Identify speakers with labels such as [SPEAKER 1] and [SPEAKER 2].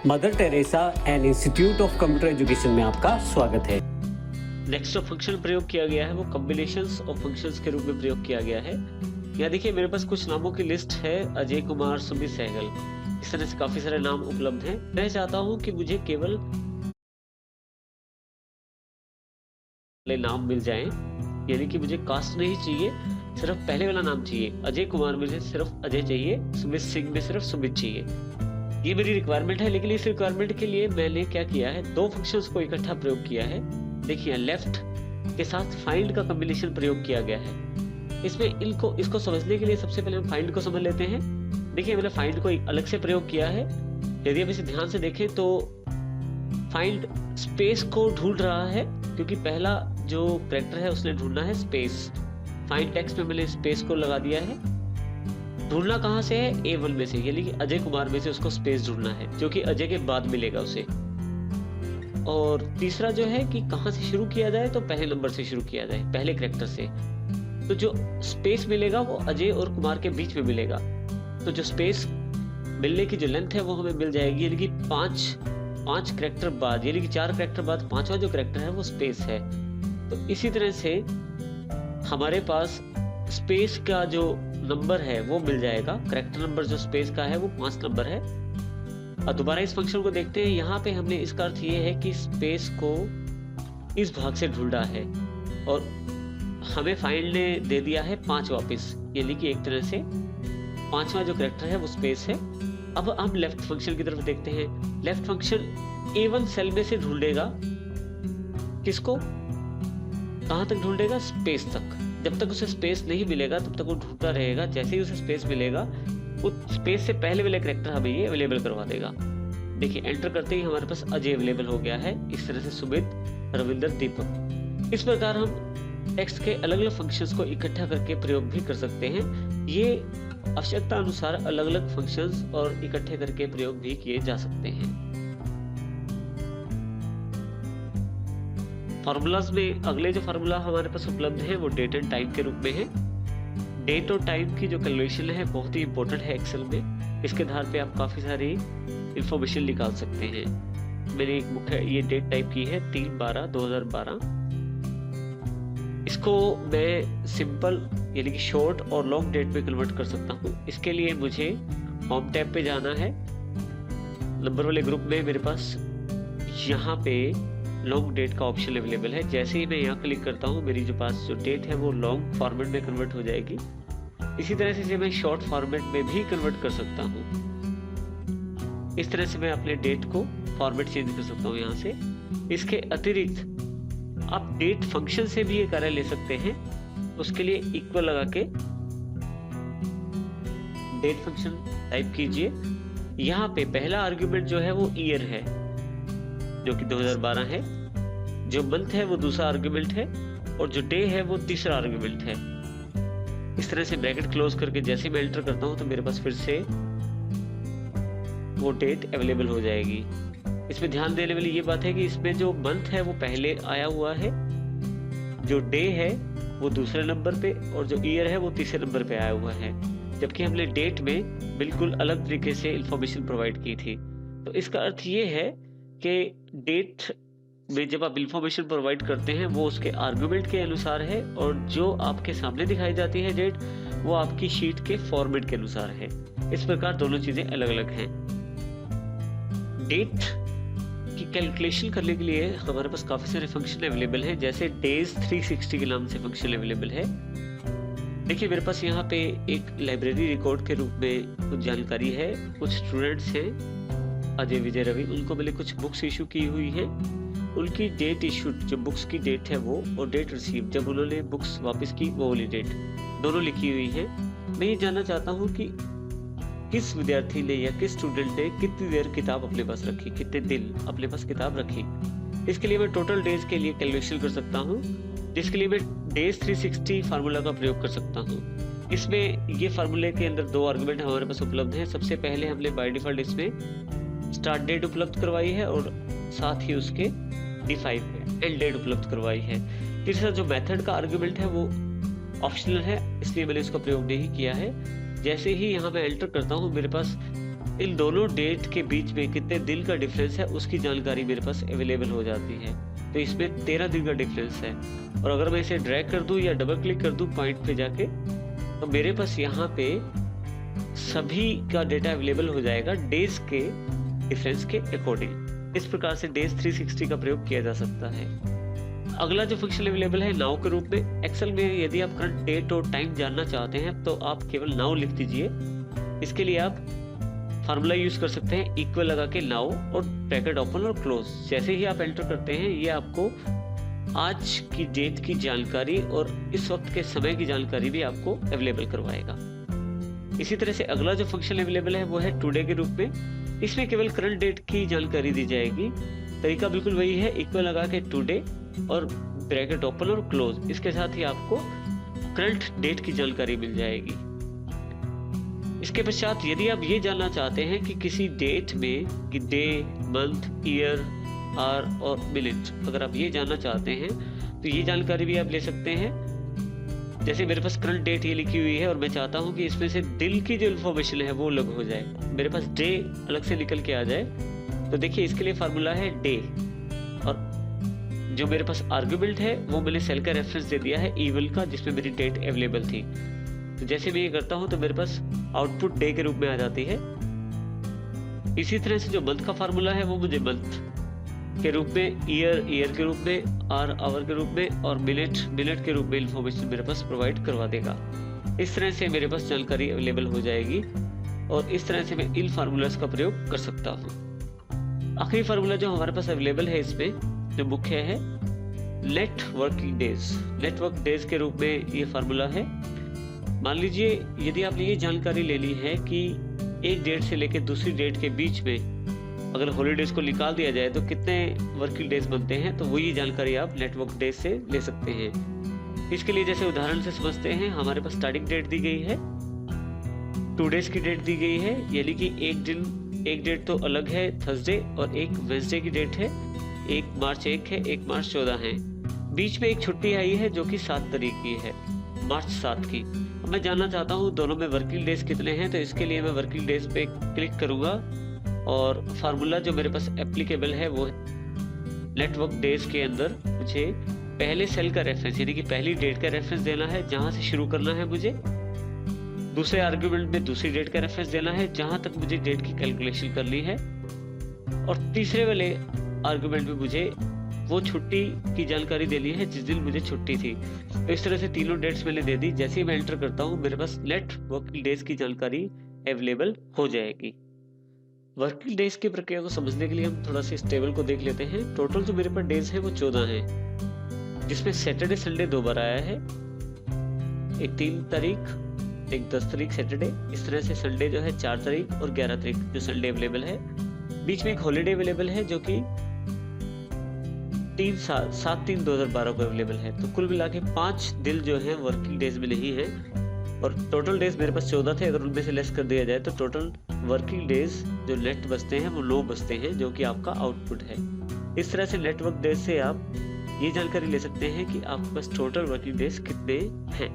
[SPEAKER 1] Mother Teresa and institute of computer education में आपका स्वागत है।
[SPEAKER 2] नेक्स्ट जो फंक्शन प्रयोग किया गया है वो कॉम्बिनेशंस ऑफ फंक्शंस के रूप में प्रयोग किया गया है। यहाँ देखिए मेरे पास कुछ नामों की लिस्ट है, अजय कुमार, सुमित सहगल, इस तरह से काफी सारे नाम उपलब्ध हैं। मैं चाहता हूँ कि मुझे केवल नाम मिल जाएं, यानी कि मुझे कास्ट नहीं चाहिए, सिर्फ पहले वाला नाम चाहिए। अजय कुमार में सिर्फ अजय चाहिए, सुमित सिंह में सिर्फ सुमित चाहिए। ये मेरी रिक्वायरमेंट है, लेकिन इस रिक्वायरमेंट के लिए मैंने क्या किया है, दो फंक्शंस को इकट्ठा प्रयोग किया है। देखिए लेफ्ट के साथ फाइंड का कॉम्बिनेशन प्रयोग किया गया है। इसमें इसको समझने के लिए सबसे पहले हम फाइंड को समझ लेते हैं। देखिए मैंने फाइंड को अलग से प्रयोग किया है। यदि आप इसे ध्यान से देखें तो फाइंड स्पेस को ढूंढ रहा है, क्योंकि पहला जो कैरेक्टर है उसने ढूंढना है स्पेस। फाइंड टेक्स्ट में मैंने स्पेस को लगा दिया है। ढूंढना कहाँ से है, A1 में से, यानी कि अजय कुमार में से उसको स्पेस ढूंढना है, जो कि अजय के बाद मिलेगा उसे। और तीसरा जो है कि कहाँ से शुरू किया जाए, तो पहले नंबर से शुरू किया जाए, पहले कैरेक्टर से। तो जो स्पेस मिलेगा वो अजय और कुमार के बीच में मिलेगा। तो जो स्पेस मिलने की जो लेंथ है वो हमें मिल जाएगी, यानी कि पांच कैरेक्टर बाद, यानी कि 4 कैरेक्टर बाद पांचवा जो कैरेक्टर है वो स्पेस है। तो इसी तरह से हमारे पास स्पेस का जो नंबर है वो मिल जाएगा। कैरेक्टर नंबर जो स्पेस का है वो 5 नंबर है। और दोबारा इस फंक्शन को देखते हैं। यहाँ पे हमने इसका अर्थ ये है कि स्पेस को इस भाग से ढूंढा है और हमें फाइंड ने दे दिया है 5 वापस, यानी कि एक तरह से 5वां जो कैरेक्टर है वो स्पेस है। अब हम लेफ्ट फंक्शन की तरफ देखते हैं। लेफ्ट फंक्शन A1 सेल में से ढूंढेगा, किसको, कहां तक ढूंढेगा, स्पेस तक। जब तक उसे स्पेस नहीं मिलेगा तब तक वो ढूंढता रहेगा। जैसे ही उसे स्पेस मिलेगा वो स्पेस से पहले वाले कैरेक्टर हमें ये अवेलेबल करवा देगा। देखिए एंटर करते ही हमारे पास अजय अवेलेबल हो गया है। इस तरह से सुमित, रविंदर, दीपक। इस प्रकार हम टेक्स्ट के अलग अलग फंक्शंस को इकट्ठा करके प्रयोग भी कर सकते हैं। ये आवश्यकता अनुसार अलग अलग फंक्शंस और इकट्ठे करके प्रयोग भी किए जा सकते हैं। फार्मूलाज में अगले जो फार्मूला हमारे पास उपलब्ध है वो डेट एंड टाइम के रूप में है। डेट और टाइम की जो कैलकुलेशन है बहुत ही इंपॉर्टेंट है एक्सेल में। इसके आधार पे आप काफी सारी इंफॉर्मेशन निकाल सकते हैं। मेरी एक बुक है, ये डेट टाइप की है 3/12/2012। इसको मैं सिंपल यानी कि शॉर्ट और लॉन्ग डेट में कन्वर्ट कर सकता हूँ। इसके लिए मुझे होम टैब पे जाना है। नंबर वाले ग्रुप में मेरे पास यहाँ पे लॉन्ग डेट का ऑप्शन अवेलेबल है। जैसे ही मैं यहाँ क्लिक करता हूँ मेरी जो पास जो डेट है वो लॉन्ग फॉर्मेट में कन्वर्ट हो जाएगी। इसी तरह से मैं शॉर्ट फॉर्मेट में भी कन्वर्ट कर सकता हूँ। इस तरह से मैं अपने डेट को फॉर्मेट चेंज कर सकता हूँ यहाँ से। इसके अतिरिक्त आप डेट फंक्शन से भी ये कार्य ले सकते हैं। उसके लिए इक्वल लगा के डेट फंक्शन टाइप कीजिए। यहाँ पे पहला आर्ग्यूमेंट जो है वो ईयर है, जो कि 2012 है। जो मंथ है वो दूसरा आर्गुमेंट है और जो डे है वो तीसरा आर्गुमेंट है। इस तरह से ब्रैकेट क्लोज करके जैसे मैं एंटर करता हूं तो मेरे पास फिर से वो डेट अवेलेबल हो जाएगी। इसमें ध्यान देने वाली ये बात है कि इसमें जो मंथ है वो पहले आया हुआ है, जो डे है वो दूसरे नंबर पे और जो ईयर है वो तीसरे नंबर पे आया हुआ है। जबकि हमने डेट में बिल्कुल अलग तरीके से इंफॉर्मेशन प्रोवाइड की थी। तो इसका अर्थ ये है कि डेट में जब आप इंफॉर्मेशन प्रोवाइड करते हैं वो उसके आर्गुमेंट के अनुसार है और जो आपके सामने दिखाई जाती है डेट वो आपकी शीट के फॉर्मेट के अनुसार है। इस प्रकार दोनों चीजें अलग अलग हैं। डेट की कैलकुलेशन करने के लिए हमारे पास काफी सारे फंक्शन अवेलेबल हैं, जैसे डेज 360 के नाम से फंक्शन अवेलेबल है। देखिए मेरे पास यहाँ पे एक लाइब्रेरी रिकॉर्ड के रूप में कुछ जानकारी है। कुछ स्टूडेंट्स हैं अजय, विजय, रवि, उनको मैंने कुछ बुक्स इशू की हुई है। उनकी डेट इशूड, जो बुक्स की डेट है वो, और डेट रिसीव, जब उन्होंने बुक्स वापस की वो वाली डेट, दोनों लिखी हुई है। मैं ये जानना चाहता हूँ कि किस विद्यार्थी ने या किस स्टूडेंट ने कितनी देर किताब अपने पास रखी, कितने दिन अपने पास किताब रखी। इसके लिए मैं टोटल डेज के लिए कैलकुलेशन कर सकता हूँ, जिसके लिए मैं डेज 360 फार्मूला का प्रयोग कर सकता हूँ। इसमें ये फार्मूले के अंदर 2 आर्गुमेंट हमारे पास उपलब्ध है। सबसे पहले हमने बाय डिफॉल्ट इसमें स्टार्ट डेट उपलब्ध करवाई है और साथ ही उसके D5 है, एंड डेट उपलब्ध करवाई है। तीसरा जो मेथड का आर्गुमेंट है वो ऑप्शनल है, इसलिए मैंने इसका प्रयोग नहीं किया है। जैसे ही यहाँ मैं एंटर करता हूँ मेरे पास इन दोनों डेट के बीच में कितने दिन का डिफरेंस है उसकी जानकारी मेरे पास अवेलेबल हो जाती है। तो इसमें 13 दिन का डिफरेंस है। और अगर मैं इसे ड्रैग कर दूं या डबल क्लिक कर दूं पॉइंट पे जाके, तो मेरे पास यहाँ पे सभी का डेटा अवेलेबल हो जाएगा डेज के डिफरेंस के अकॉर्डिंग। इस प्रकार से डेज 360 का प्रयोग किया जा सकता है। अगला जो फंक्शन अवेलेबल है नाउ के रूप में। एक्सेल में यदि आप करंट डेट और टाइम जानना चाहते हैं तो आप केवल नाउ लिख दीजिए। इसके लिए आप फार्मूला यूज कर सकते हैं इक्वल लगा के नाउ और ब्रैकेट ओपन और क्लोज। जैसे ही आप एंटर करते हैं ये आपको आज की डेट की जानकारी और इस वक्त के समय की जानकारी भी आपको अवेलेबल करवाएगा। इसी तरह से अगला जो फंक्शन अवेलेबल है वो है टुडे के रूप में। इसमें केवल करंट डेट की जानकारी दी जाएगी। तरीका बिल्कुल वही है, इक्वल लगा के टुडे और ब्रैकेट ओपन और क्लोज। इसके साथ ही आपको करंट डेट की जानकारी मिल जाएगी। इसके पश्चात यदि आप ये जानना चाहते हैं कि किसी डेट में कि डे, मंथ, ईयर, आवर और मिनट, अगर आप ये जानना चाहते हैं तो ये जानकारी भी आप ले सकते हैं। जैसे मेरे पास करंट डेट ये लिखी हुई है और मैं चाहता हूँ कि इसमें से दिन की जो इन्फॉर्मेशन है वो अलग हो जाए, मेरे पास डे अलग से निकल के आ जाए, तो देखिए इसके लिए फार्मूला है डे। और जो मेरे पास आर्गुमेंट है वो मैंने सेल का रेफरेंस दे दिया है ईवल का, जिसमें मेरी डेट अवेलेबल थी। तो जैसे मैं ये करता हूँ तो मेरे पास आउटपुट डे के रूप में आ जाती है। इसी तरह से जो मंथ का फार्मूला है वो मुझे मंथ के रूप में, ईयर के रूप में, आवर के रूप में और मिनट के रूप में इंफॉर्मेशन मेरे पास प्रोवाइड करवा देगा। इस तरह से मेरे पास जानकारी अवेलेबल हो जाएगी और इस तरह से मैं इन फार्मूलाज का प्रयोग कर सकता हूँ। आखिरी फार्मूला जो हमारे पास अवेलेबल है इसमें जो मुख्य है net working days. Network days के रूप में ये फार्मूला है। मान लीजिए यदि आपने ये जानकारी लेनी है कि एक डेट से लेकर दूसरी डेट के बीच में अगर हॉलीडेज को निकाल दिया जाए तो कितने वर्किंग डेज बनते हैं, तो वही जानकारी आप नेटवर्क डेज से ले सकते हैं। इसके लिए जैसे उदाहरण से समझते हैं, हमारे पास स्टार्टिंग डेट दी गई है, 2 डेज की डेट दी गई है, यानी कि एक डेट तो अलग है थर्सडे और एक वेडनेसडे की डेट है। 1 मार्च 1 है, 1 मार्च 14 है। बीच में एक छुट्टी आई है जो कि 7 तारीख की है, मार्च 7 की। अब मैं जानना चाहता हूँ दोनों में वर्किंग डेज कितने हैं, तो इसके लिए मैं वर्किंग डेज पे क्लिक करूंगा और फार्मूला जो मेरे पास एप्लीकेबल है वो नेटवर्क डेज के अंदर मुझे पहले सेल का रेफरेंस यानी कि पहली डेट का रेफरेंस देना है जहां से शुरू करना है मुझे। दूसरे आर्गुमेंट में दूसरी डेट का रेफरेंस देना है जहां तक मुझे डेट की कैलकुलेशन करनी है। और तीसरे वाले आर्गुमेंट में मुझे वो छुट्टी की जानकारी देनी है जिस दिन मुझे छुट्टी थी। तो इस तरह से तीनों डेट्स मैंने दे दी। जैसे ही मैं एंटर करता हूँ मेरे पास नेट वर्किंग डेज की जानकारी अवेलेबल हो जाएगी। वर्किंग डेज की प्रक्रिया को समझने के लिए हम थोड़ा सा इस टेबल को देख लेते हैं। टोटल जो मेरे पास डेज है वो 14 हैं, जिसमें सैटरडे संडे 2 बार आया है, एक 3 तारीख, एक 10 तारीख सैटरडे। इस तरह से संडे जो है 4 तारीख और 11 तारीख जो संडे अवेलेबल है। बीच में एक हॉलीडे अवेलेबल है जो कि 7/3/2012 को अवेलेबल है। तो कुल मिला के 5 दिन जो है वर्किंग डेज में नहीं है और टोटल डेज मेरे पास 14 थे। अगर उनमें से लेस कर दिया जाए तो टोटल वर्किंग डेज जो नेट बचते हैं वो 9 बचते हैं, जो कि आपका आउटपुट है। इस तरह से नेटवर्क डेज से आप ये जानकारी ले सकते हैं कि आपके पास टोटल वर्किंग डेज कितने हैं।